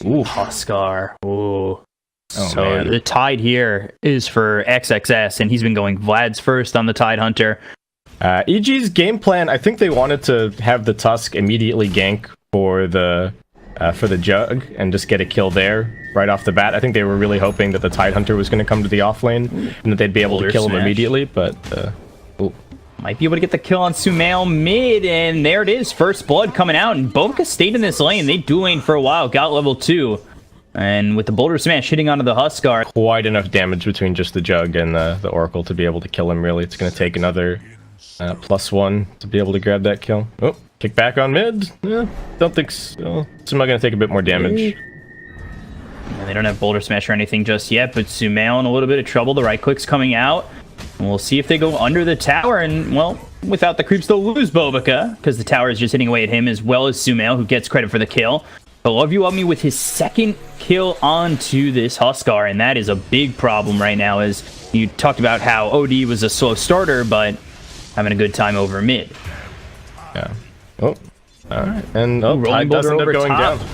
Ooh, Huskar. Ooh. Oh, So man. the tide here is for XXS, and he's been going Vlad's first on the Tide Hunter. EG's game plan, I think they wanted to have the Tusk immediately gank for the Jug and just get a kill there right off the bat. I think they were really hoping that the Tide Hunter was going to come to the off lane and that they'd be able to kill him immediately, but Might be able to get the kill on Sumail mid, and there it is. First blood coming out, and Boca stayed in this lane. They dual lane for a while, got level 2. And with the Boulder Smash hitting onto the Huskar. quite enough damage between just the Jug and the Oracle to be able to kill him, really. It's going to take another +1 to be able to grab that kill. Oh, kick back on mid. Yeah, don't think so. Sumail going to take a bit more damage. And they don't have Boulder Smash or anything just yet, but Sumail in a little bit of trouble. The right click's coming out. And we'll see if they go under the tower, and, well, without the creeps, they'll lose Bobica, because the tower is just hitting away at him, as well as Sumail, who gets credit for the kill. But Love You Love Me with his second kill onto this Huskar, and that is a big problem right now, as you talked about how OD was a slow starter, but having a good time over mid. Yeah. Oh, alright. And Rolling Tide does Boulder end up over going top. down.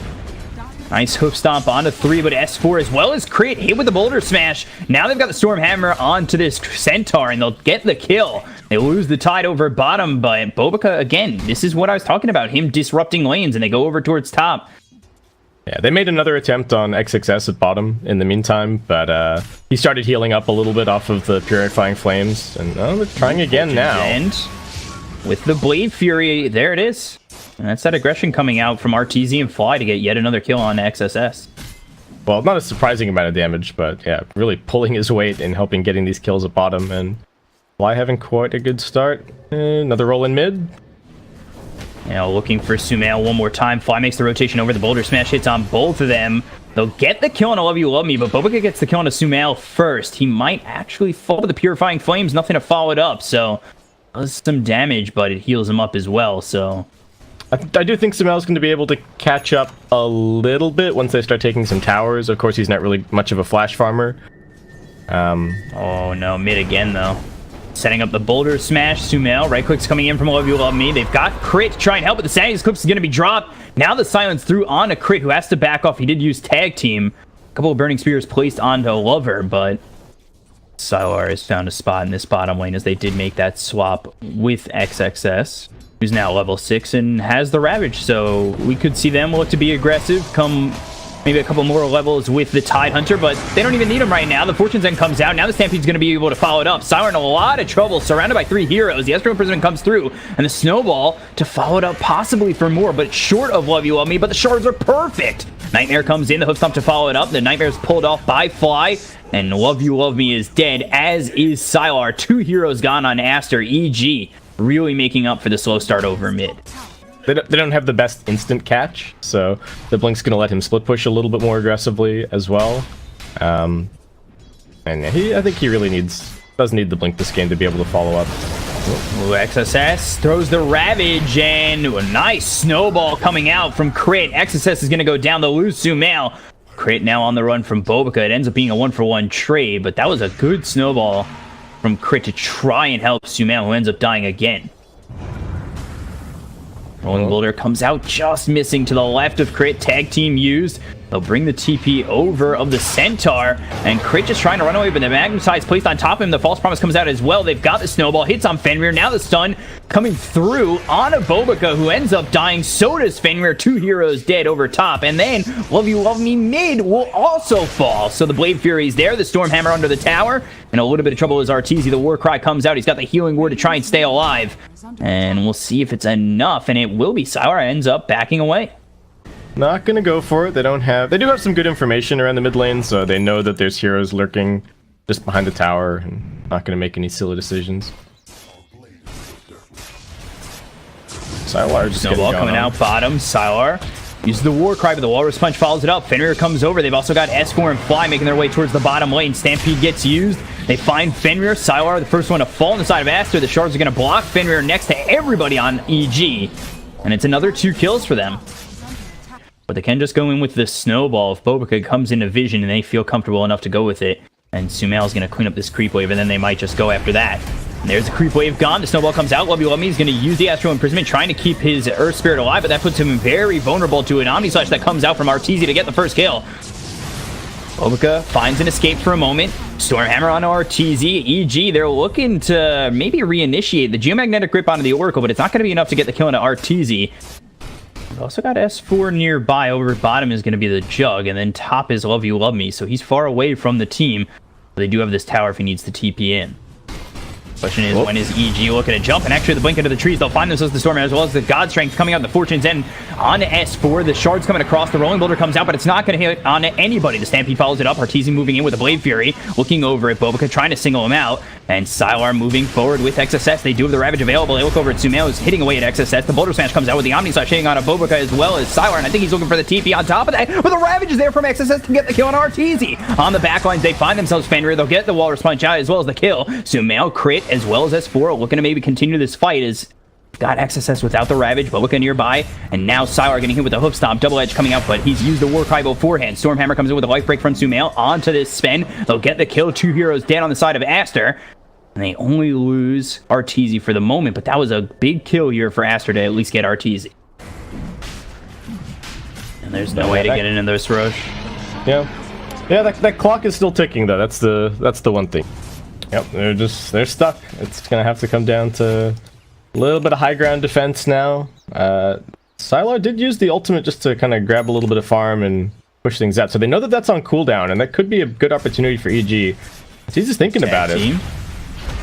Nice hoof stomp onto 3, but S4 as well as Crit hit with the Boulder Smash. Now they've got the Storm Hammer onto this Centaur, and they'll get the kill. They lose the Tide over bottom, but Bobica, again, this is what I was talking about, him disrupting lanes, and they go over towards top. Yeah, they made another attempt on XXS at bottom in the meantime, but he started healing up a little bit off of the Purifying Flames, and they're trying again now. And with the Blade Fury, there it is. And that's that aggression coming out from RTZ and Fly to get yet another kill on XSS. Well, not a surprising amount of damage, but yeah, really pulling his weight and helping getting these kills at bottom, and Fly having quite a good start. Another roll in mid. Now looking for Sumail one more time. Fly makes the rotation over. The Boulder Smash hits on both of them. They'll get the kill on a Love You Love Me, but Bobica gets the kill on a Sumail first. He might actually fall to the Purifying Flames. Nothing to follow it up, so does some damage, but it heals him up as well, so... I do think Sumail's going to be able to catch up a little bit once they start taking some towers. Of course, he's not really much of a flash farmer. Oh no, mid again though. Setting up the Boulder Smash. Sumail, right click's coming in from Love You Love Me. They've got Crit to try and help, but the Sanity Clips is going to be dropped. Now the silence through on a Crit, who has to back off. He did use Tag Team. A couple of Burning Spears placed onto Lover, but Sylar has found a spot in this bottom lane, as they did make that swap with XXS, who's now level 6 and has the Ravage. So we could see them look to be aggressive, come maybe a couple more levels with the Tide Hunter, but they don't even need him right now. The Fortune's End comes out. Now the Stampede's going to be able to follow it up. Sylar in a lot of trouble, surrounded by 3 heroes. The Astral Imprisonment comes through, and the Snowball to follow it up possibly for more, but short of Love You Love Me, but the shards are perfect. Nightmare comes in, the Hoof Stomp to follow it up. The Nightmare's pulled off by Fly, and Love You Love Me is dead, as is Sylar. 2 heroes gone on Aster. EG really making up for the slow start over mid. They don't have the best instant catch, so the Blink's going to let him split push a little bit more aggressively as well. And I think he really does need the Blink this game to be able to follow up. Ooh, XSS throws the Ravage, and a nice snowball coming out from Crit. XSS is going to go down. They'll lose Sumail. Crit now on the run from Bobica. It ends up being a 1-for-1 trade, but that was a good snowball from Crit to try and help Sumail, who ends up dying again. Rolling Boulder comes out, just missing to the left of Crit. Tag Team used. They'll bring the TP over of the Centaur, and Crit just trying to run away, but the Magnetize placed on top of him. The False Promise comes out as well. They've got the Snowball, hits on Fenrir. Now the stun coming through on a Bobica, who ends up dying. So does Fenrir. 2 heroes dead over top, and then Love You Love Me mid will also fall. So the Blade Fury's there, the Storm Hammer under the tower, and a little bit of trouble as RTZ. The Warcry comes out. He's got the Healing Word to try and stay alive, and we'll see if it's enough, and it will be. Sylar ends up backing away. Not gonna go for it. They do have some good information around the mid lane, so they know that there's heroes lurking just behind the tower, and not gonna make any silly decisions. Sylar just Snowball coming out bottom. Sylar uses the Warcry, but the Walrus Punch follows it up. Fenrir comes over. They've also got S4 and Fly making their way towards the bottom lane. Stampede gets used. They find Fenrir. Sylar, the first one to fall on the side of Aster. The shards are going to block Fenrir next to everybody on EG, and it's another 2 kills for them. But they can just go in with the Snowball if Bobica comes into vision and they feel comfortable enough to go with it. And Sumail's going to clean up this creep wave, and then they might just go after that. And there's the creep wave gone. The snowball comes out. Love You Love Me is going to use the Astral Imprisonment, trying to keep his Earth Spirit alive, but that puts him very vulnerable to an Omni Slash that comes out from Arteezy to get the first kill. Bobica finds an escape for a moment. Stormhammer on Arteezy. EG, they're looking to maybe reinitiate the Geomagnetic Grip onto the Oracle, but it's not going to be enough to get the kill into Arteezy. We've also got S4 nearby. Over bottom is going to be the Jug, and then top is Love You Love Me, so he's far away from the team. They do have this tower if he needs to TP in. Question is, when is EG looking to jump? And actually, the blink into the trees, they'll find themselves the Storm, as well as the God Strength coming out the Fortune's End on S4. The Shard's coming across. The Rolling Boulder comes out, but it's not going to hit on anybody. The Stampede follows it up. Arteezy moving in with a Blade Fury, looking over at Bobica, trying to single him out. And Sylar moving forward with XSS. They do have the Ravage available. They look over at Sumail, who's hitting away at XSS. The Boulder Smash comes out with the Omni Slash hitting on a Bobica as well as Sylar. And I think he's looking for the TP on top of that. But the Ravage is there from XSS to get the kill on Arteezy. On the backlines, they find themselves Fenrir. They'll get the Walrus Punch out as well as the kill. Sumail crit as well as S4 looking to maybe continue this fight as got XSS without the Ravage, Bobica nearby, and now Sylar getting hit with the Hoof Stomp, Double Edge coming out, but he's used the Warcry beforehand. Stormhammer comes in with a Life Break from Sumail onto this spin. They'll get the kill. 2 heroes dead on the side of Aster, and they only lose Arteezy for the moment, but that was a big kill here for Aster to at least get Arteezy. And there's no way to get into this rush. Yeah, that clock is still ticking though. That's the one thing. Yep, they're stuck. It's gonna have to come down to a little bit of high ground defense now. Sylar did use the ultimate just to kind of grab a little bit of farm and push things out. So they know that that's on cooldown, and that could be a good opportunity for EG. He's just thinking about it.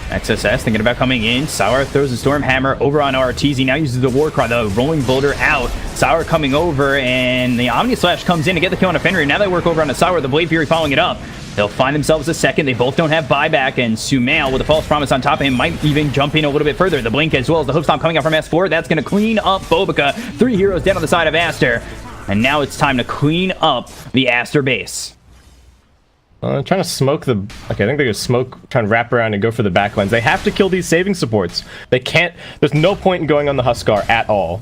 XSS thinking about coming in. Sylar throws the Stormhammer over on Arteezy. Now uses the Warcry, the Rolling Boulder out. Sylar coming over, and the Omni Slash comes in to get the kill on a Fenrir. Now they work over on the Sylar, the Blade Fury following it up. They'll find themselves a second. They both don't have buyback, and Sumail with a False Promise on top of him might even jump in a little bit further. The Blink as well as the Hoof Stomp coming out from S4. That's going to clean up Bobica. 3 heroes dead on the side of Aster. And now it's time to clean up the Aster base. Trying to smoke the... Okay, I think they're going to smoke, trying to wrap around and go for the backlines. They have to kill these saving supports. They can't... There's no point in going on the Huskar at all.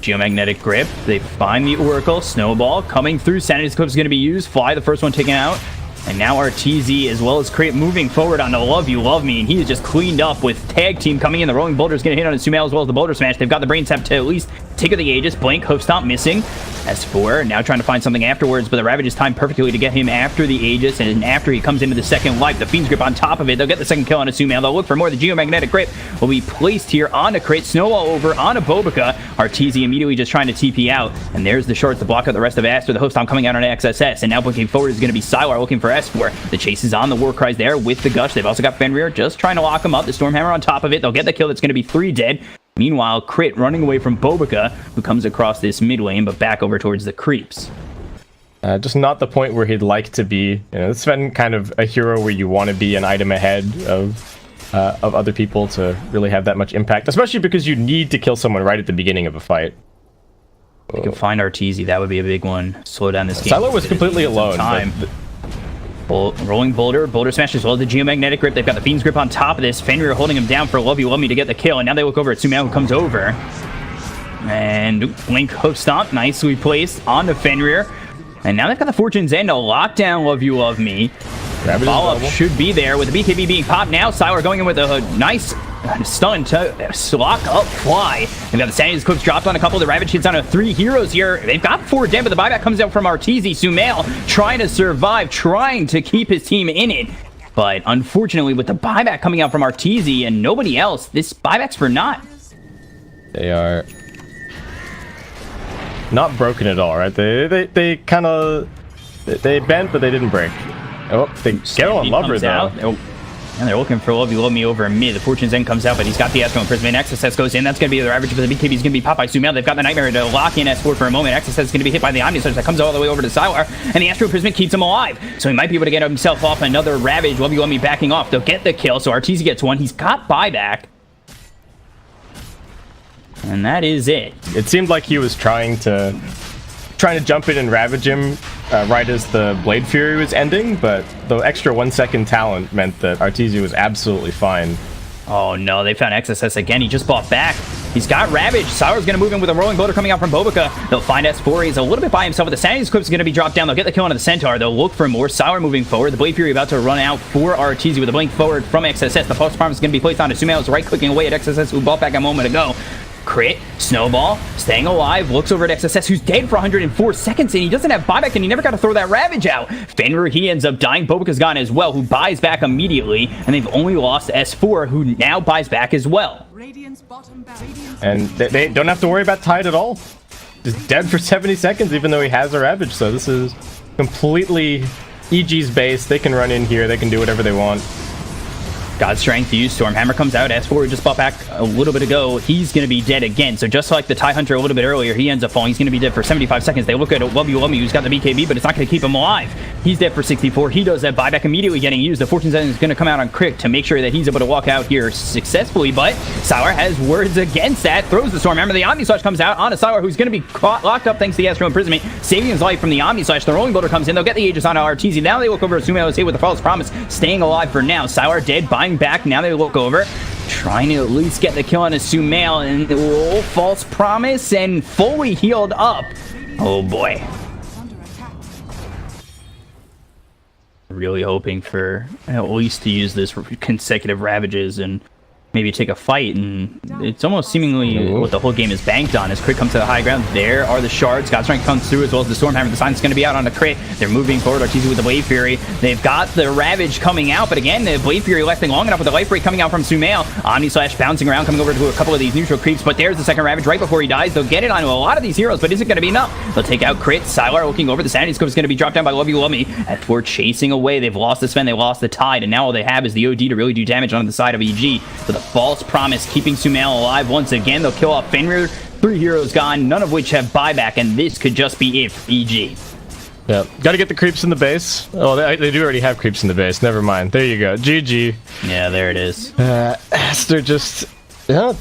Geomagnetic Grip. They find the Oracle. Snowball coming through. Sanity's Clip is going to be used. Fly, the first one taken out. And now Arteezy as well as Crate moving forward on the Love You Love Me. And he is just cleaned up with Tag Team coming in. The Rolling Boulder is going to hit on Sumail as well as the Boulder Smash. They've got the Brain Tap to at least take of the Aegis. Blink, Hoof Stomp missing. S4 now trying to find something afterwards, but the Ravage is timed perfectly to get him after the Aegis, and after he comes into the second life, the Fiend's Grip on top of it. They'll get the second kill on a Sumail. They'll look for more. The Geomagnetic Grip will be placed here on a Crit. Snowball over on a Bobica. Arteezy immediately just trying to TP out, and there's the shorts to block out the rest of Aster. The Hoof Stomp coming out on XSS, and now blinking forward is going to be Sylar looking for S4. The chase is on. The Warcries there with the Gush. They've also got Fenrir just trying to lock him up. The Stormhammer on top of it. They'll get the kill. That's going to be 3 dead. Meanwhile, Crit running away from Bobica, who comes across this mid lane, but back over towards the creeps. Just not the point where he'd like to be. You know, it's been kind of a hero where you want to be an item ahead of other people to really have that much impact, especially because you need to kill someone right at the beginning of a fight. They can find Arteezy. That would be a big one. Slow down this game. Sylar was completely alone. Rolling Boulder, Boulder Smash as well as the Geomagnetic Grip. They've got the Fiend's Grip on top of this. Fenrir holding him down for Love You Love Me to get the kill. And now they look over at Sumail, who comes over. And Blink Hoof Stomp, nicely placed on the Fenrir. And now they've got the Fortune's End to lock down Love You Love Me. Follow-up should be there with the BKB being popped now. Sylar going in with a nice stun to lock up Fly. They've got the Sanity's Clips dropped on a couple. The Ravage hits on 3 heroes here. They've got 4 dead, but the buyback comes out from Arteezy. Sumail trying to survive, trying to keep his team in it. But unfortunately, with the buyback coming out from Arteezy and nobody else, this buyback's for naught. They are not broken at all, right? They kind of... They bent, but they didn't break. Oh, they get on Lover, though. And they're looking for Love You Love Me over mid. The Fortune's End comes out, but he's got the Astral Imprisonment. XSS goes in. That's going to be the Ravage, but the BKB is going to be popped by Sumail. They've got the Nightmare to lock in S4 for a moment. XSS is going to be hit by the Omni Slash that comes all the way over to Sylar, and the Astral Imprisonment keeps him alive. So he might be able to get himself off another Ravage. Love You Love Me backing off. They'll get the kill, so Arteezy gets one. He's got buyback. And that is it. It seemed like he was trying to jump in and ravage him right as the Blade Fury was ending, but the extra 1 second talent meant that Arteezy was absolutely fine. Oh no, they found XSS again. He just bought back. He's got Ravage. Sour's going to move in with a rolling boulder coming out from Bobica. They'll find S4. He's a little bit by himself, but the Sanity Clip's going to be dropped down. They'll get the kill onto the Centaur. They'll look for more. Sour moving forward. The Blade Fury about to run out for RTZ with a blink forward from XSS. The Pulse Promise is going to be placed onto Sumail's right-clicking away at XSS, who bought back a moment ago. Crit, Snowball, staying alive, looks over at XSS, who's dead for 104 seconds, and he doesn't have buyback, and he never got to throw that Ravage out. Fenrir, he ends up dying. Bobica's gone as well, who buys back immediately, and they've only lost S4, who now buys back as well. And they don't have to worry about Tide at all. Just dead for 70 seconds, even though he has a Ravage, so this is completely EG's base. They can run in here, they can do whatever they want. God Strength used. Stormhammer comes out. S4 just bought back a little bit ago. He's going to be dead again. So just like the TIE Hunter a little bit earlier, he ends up falling. He's going to be dead for 75 seconds. They look at Lummy, who's got the BKB, but it's not going to keep him alive. He's dead for 64. He does that buyback immediately getting used. The Fortune Setting is going to come out on Crick to make sure that he's able to walk out here successfully, but Sour has words against that. Throws the Stormhammer. The Omni Slash comes out on a Sour, who's going to be locked up thanks to the Astral Imprisonment, saving his life from the Omni Slash. The Rolling Boulder comes in. They'll get the Aegis on RTZ. Now they look over at Sumail with the False Promise, staying alive for now. Sour dead, buying back. Now they look over, trying to at least get the kill on a Sumail, and False Promise and fully healed up. Oh boy. Really hoping for at least to use this for consecutive Ravages and maybe take a fight, and it's almost seemingly what the whole game is banked on. As Crit comes to the high ground, there are the shards. God Strength comes through as well as the Stormhammer. The sign's going to be out on the Crit. They're moving forward. RTZ with the Blade Fury. They've got the Ravage coming out, but again, the Blade Fury lasting long enough with the Life Break coming out from Sumail. Omni Slash bouncing around, coming over to a couple of these neutral creeps, but there's the second Ravage right before he dies. They'll get it onto a lot of these heroes, but is it going to be enough? They'll take out Crit. Sylar looking over. The Sanity Scope is going to be dropped down by Love You Love Me. S4 chasing away. They've lost the Sven. They lost the Tide, and now all they have is the OD to really do damage onto the side of EG. So the False Promise keeping Sumail alive once again. They'll kill off Fenrir. 3 heroes gone, none of which have buyback, and this could just be it for EG. Yeah, gotta get the creeps in the base. Oh, they do already have creeps in the base. Never mind. There you go. GG. Yeah, there it is. Aster just... Yeah,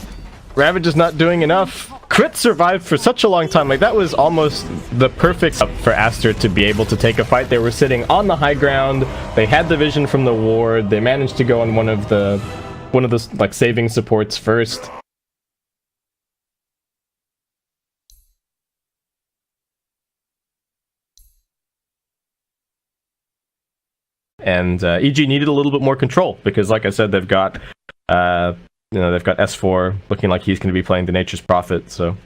Ravage is not doing enough. Crit survived for such a long time. Like, that was almost the perfect setup for Aster to be able to take a fight. They were sitting on the high ground. They had the vision from the ward. They managed to go on one of the like saving supports first. And EG needed a little bit more control because, like I said, they've got they've got S4 looking like he's going to be playing the Nature's Prophet. So,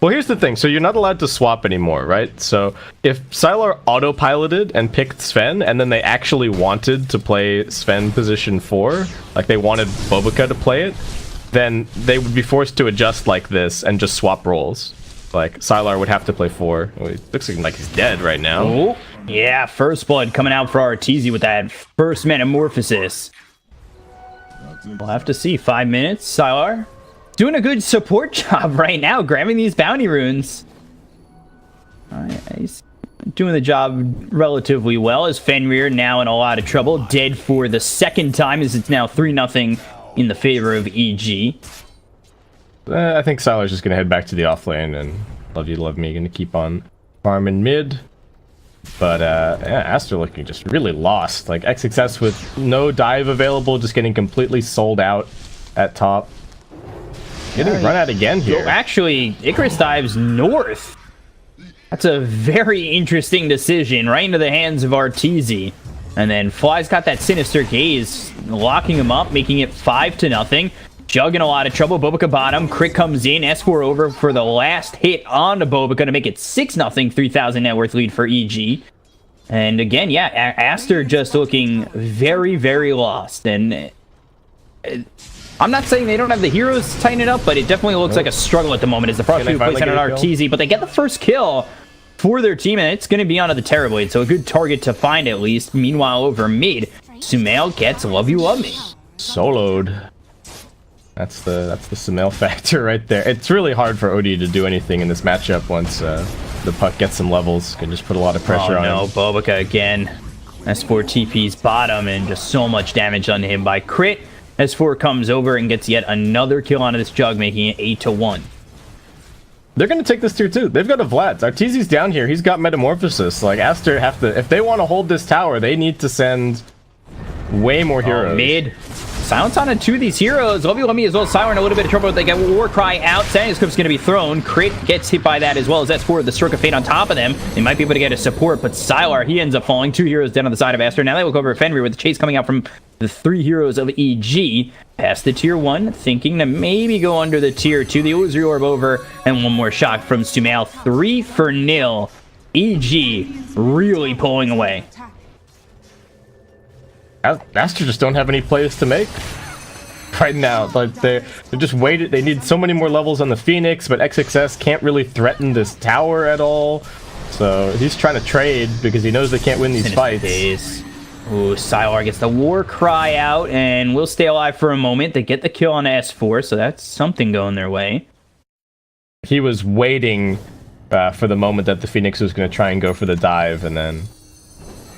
well, here's the thing. So you're not allowed to swap anymore, right? So if Sylar autopiloted and picked Sven, and then they actually wanted to play Sven position 4, like they wanted Bobica to play it, then they would be forced to adjust like this and just swap roles. Like Sylar would have to play 4. Well, he looks like he's dead right now. Ooh. Yeah, First Blood coming out for RTZ with that first Metamorphosis. We'll have to see. 5 minutes. Sylar doing a good support job right now, grabbing these bounty runes. He's doing the job relatively well, as Fenrir now in a lot of trouble. Dead for the second time, as it's now 3-0 in the favor of EG. I think Sylar's just going to head back to the offlane, and Love You Love Me going to keep on farming mid. But yeah, Aster looking just really lost. Like XXS with no dive available, just getting completely sold out at top. Getting run out again here. Actually, Icarus dives north. That's a very interesting decision, right into the hands of RTZ. And then Fly's got that Sinister Gaze, locking him up, making it 5-0. Jug in a lot of trouble. Bobica bottom. Crit comes in. S4 over for the last hit on to Bobica to make it 6-0. 3,000 net worth lead for EG. And again, yeah, Aster just looking very, very lost. And I'm not saying they don't have the heroes to tighten it up, but it definitely looks like a struggle at the moment as the Frost Wave plays out on RTZ. But they get the first kill for their team, and it's going to be onto the Terrorblade. So a good target to find at least. Meanwhile, over mid, Sumail gets Love You Love Me. Soloed. That's the Sumail factor right there. It's really hard for OD to do anything in this matchup once the puck gets some levels. Can just put a lot of pressure on him. Oh no, Bobica again. S4 TP's bottom and just so much damage on him by Crit. S4 comes over and gets yet another kill onto this Jug, making it 8-1. They're going to take this tier 2. They've got a Vlad. Arteezy's down here. He's got Metamorphosis. Like, Aster have to... If they want to hold this tower, they need to send way more heroes. Mid. Silence on two of these heroes. Let me as well. Sylar in a little bit of trouble. They get War Cry out. Sandy's Clip's going to be thrown. Crit gets hit by that as well as S4. The Stroke of Fate on top of them. They might be able to get a support, but Sylar, he ends up falling. Two heroes down on the side of Aster. Now they look over at Fenrir with the chase coming out from the three heroes of EG. Past the tier 1, thinking to maybe go under the tier 2. The illusory orb over, and one more shot from Sumail. 3-0. EG really pulling away. Aster just don't have any plays to make right now. Like they're just waited. They need so many more levels on the Phoenix, but XXS can't really threaten this tower at all. So he's trying to trade because he knows they can't win these fights. Ooh, Sylar gets the War Cry out and will stay alive for a moment. They get the kill on S4, so that's something going their way. He was waiting for the moment that the Phoenix was going to try and go for the dive, and then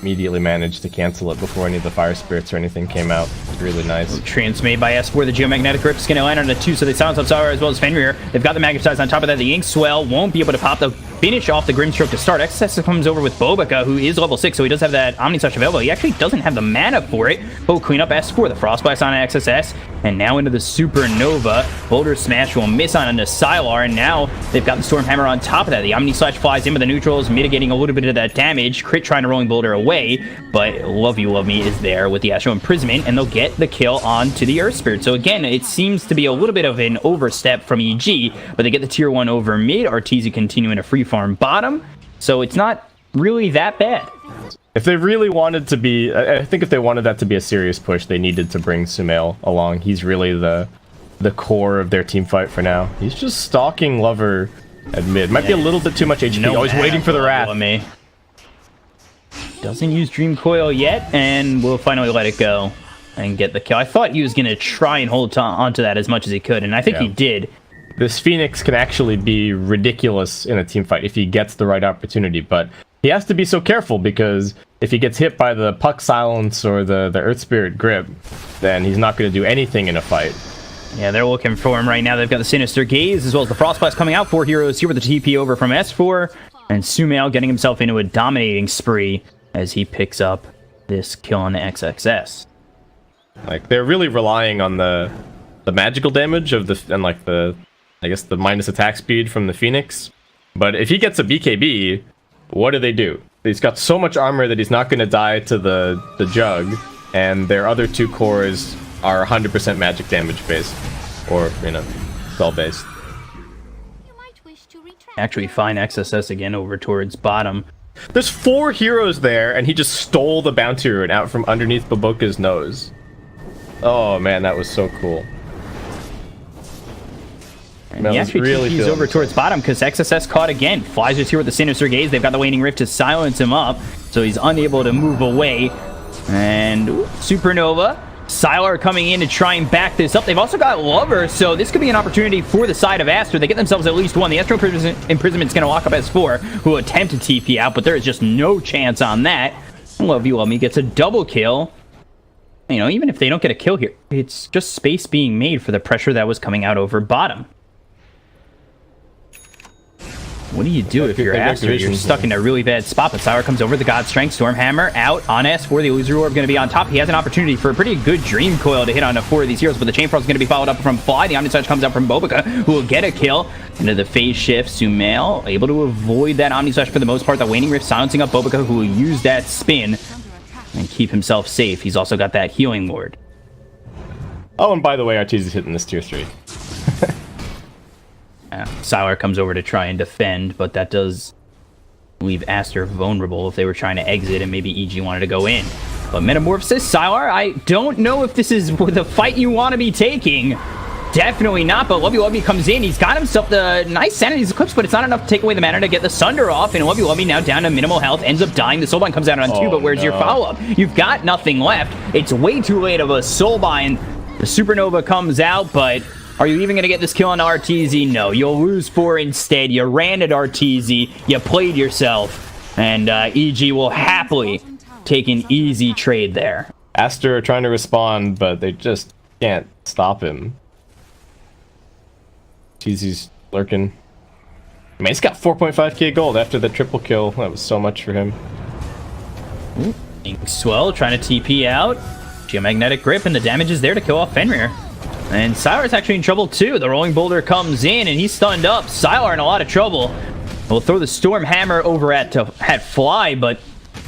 immediately managed to cancel it before any of the fire spirits or anything came out. Really nice. Transmade by S4. The geomagnetic grip is going to land on a 2, so they silence up Sylar as well as Fenrir. They've got the magnetize on top of that. The ink swell won't be able to pop the finish off the Grimstroke to start. XSS comes over with Bobika, who is level 6, so he does have that Omni Slash available. He actually doesn't have the mana for it. Oh, clean up S4. The Frostblast on XSS. And now into the Supernova. Boulder Smash will miss on into Sylar, and now they've got the Stormhammer on top of that. The Omni Slash flies in with the neutrals, mitigating a little bit of that damage. Crit trying to Rolling Boulder away, but Love You Love Me is there with the Astral Imprisonment, and they'll get the kill onto the Earth Spirit. So again, it seems to be a little bit of an overstep from EG, but they get the tier 1 over mid. Arteezy continuing a free farm bottom, so it's not really that bad. If they really wanted to be, I think if they wanted that to be a serious push, they needed to bring Sumail along. He's really the core of their team fight for now. He's just stalking Lover at mid. Might be a little bit too much HP. Always waiting for the Wrath. Doesn't use Dream Coil yet, and will finally let it go and get the kill. I thought he was going to try and hold onto that as much as he could, and I think he did. This Phoenix can actually be ridiculous in a team fight if he gets the right opportunity, but he has to be so careful because if he gets hit by the Puck Silence or the Earth Spirit Grip, then he's not going to do anything in a fight. Yeah, they're looking for him right now. They've got the Sinister Gaze as well as the Frostblast coming out. 4 heroes here with the TP over from S4, and Sumail getting himself into a dominating spree as he picks up this kill on the XXS. Like, they're really relying on the magical damage of the, and like the, I guess the minus attack speed from the Phoenix. But if he gets a BKB, what do? He's got so much armor that he's not going to die to the Jug, and their other 2 cores are 100% magic damage based, or, you know, spell based. Actually find XSS again over towards bottom. There's 4 heroes there, and he just stole the bounty rune out from underneath Baboka's nose. Oh man, that was so cool. And he actually TP's over towards bottom because XSS caught again. Flies just here with the Sinister Gaze. They've got the Waning Rift to silence him up, so he's unable to move away. And Supernova. Sylar coming in to try and back this up. They've also got Lover, so this could be an opportunity for the side of Aster. They get themselves at least one. The Astral Imprisonment's going to lock up S4, who will attempt to TP out, but there is just no chance on that. Love You Love Me gets a double kill. You know, even if they don't get a kill here, it's just space being made for the pressure that was coming out over bottom. What do you do if you're Aster? You're stuck in a really bad spot, but Sylar comes over, the God Strength, Stormhammer out on S4. The Illusory Orb going to be on top. He has an opportunity for a pretty good Dream Coil to hit on 4 of these heroes, but the Chain Frost is going to be followed up from Fly. The Omnisage comes out from Bobika, who will get a kill. Into the phase shift, Sumail able to avoid that Omnisage for the most part. The Waning Rift silencing up Bobika, who will use that spin and keep himself safe. He's also got that Healing Ward. Oh, and by the way, Arteezy's hitting this tier 3. Sylar comes over to try and defend, but that does leave Aster vulnerable if they were trying to exit and maybe EG wanted to go in. But Metamorphosis, Sylar, I don't know if this is the fight you want to be taking. Definitely not, but Love You Love Me comes in. He's got himself the nice Sanity's Eclipse, but it's not enough to take away the mana to get the Sunder off, and Love You Love Me now down to minimal health, ends up dying. The Soulbind comes out on 2, but where's your follow-up? You've got nothing left. It's way too late of a Soulbind. The Supernova comes out, but are you even going to get this kill on Arteezy? No, you'll lose 4 instead. You ran at Arteezy, you played yourself, and EG will happily take an easy trade there. Aster are trying to respond, but they just can't stop him. Arteezy's lurking. Man, he's got 4.5k gold after the triple kill. That was so much for him. Swell trying to TP out. Geomagnetic Grip, and the damage is there to kill off Fenrir. And Sylar's actually in trouble too. The Rolling Boulder comes in, and he's stunned up. Sylar in a lot of trouble. We'll throw the Storm Hammer over at Fly, but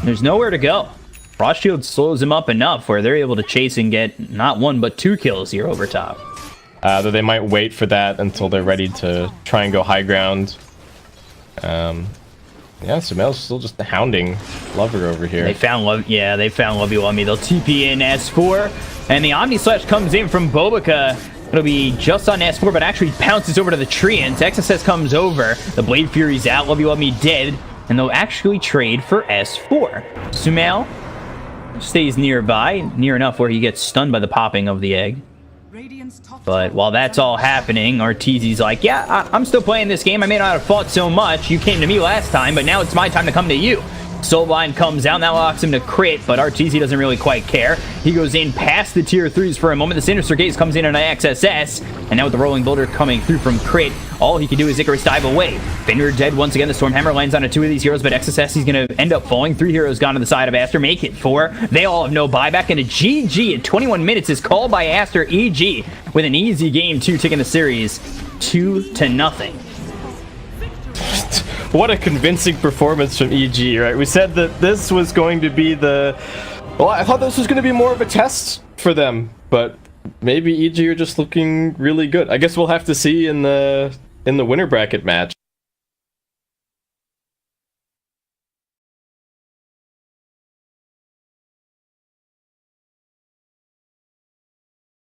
there's nowhere to go. Frost Shield slows him up enough where they're able to chase and get not 1 but 2 kills here over top. Though they might wait for that until they're ready to try and go high ground. Yeah, Sumail's still just hounding Lover over here. They found Love. Yeah, they found Love You Love Me. They'll TP in S4, and the Omni Slash comes in from Bobica. It'll be just on S4, but actually bounces over to the Treants. XSS comes over. The Blade Fury's out. Love You Love Me dead, and they'll actually trade for S4. Sumail stays nearby, near enough where he gets stunned by the popping of the egg. But while that's all happening, Arteezy's like, yeah, I'm still playing this game. I may not have fought so much. You came to me last time, but now it's my time to come to you. Soulblind comes out, and that locks him to crit, but Arteezy doesn't really quite care. He goes in past the tier 3s for a moment. The Sinister Gaze comes in on an XSS, and now with the Rolling Boulder coming through from crit, all he can do is Icarus dive away. Fenrir dead once again. The Stormhammer lands on 2 of these heroes, but XSS, he's going to end up falling. 3 heroes gone to the side of Aster, make it 4. They all have no buyback, and a GG at 21 minutes is called by Aster EG with an easy game 2, taking the series 2-0. What a convincing performance from EG, right? We said that this was going to be the... Well, I thought this was going to be more of a test for them, but maybe EG are just looking really good. I guess we'll have to see in the winner bracket match.